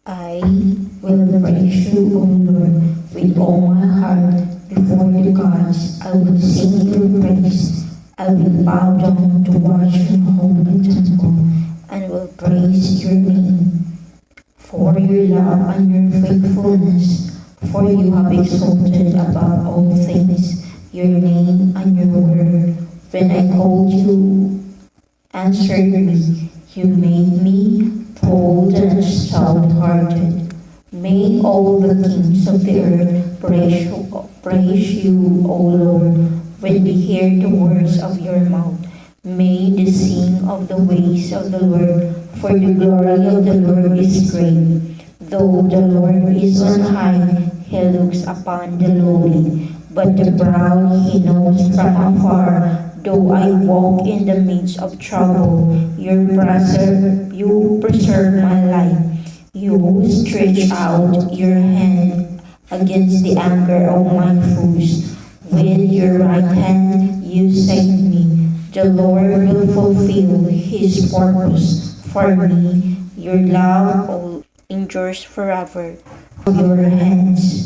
I will praise you, O Lord, with all my heart. Before the gods, I will sing your praise. I will bow down to watch your holy temple and will praise your name for your love and your faithfulness. For you have exalted above all things your name and your word. When I called you, answered me. You made me bold and stout-hearted. May all the kings of the earth praise you, O Lord, when they hear the words of your mouth. May they sing of the ways of the Lord, for the glory of the Lord is great. Though the Lord is on high, he looks upon the lowly, but the proud he knows from afar. Though I walk in the midst of trouble, you preserve my life. You stretch out your hand against the anger of my foes. With your right hand you saved me. The Lord will fulfill his purpose for me. Your love endures forever. Your hands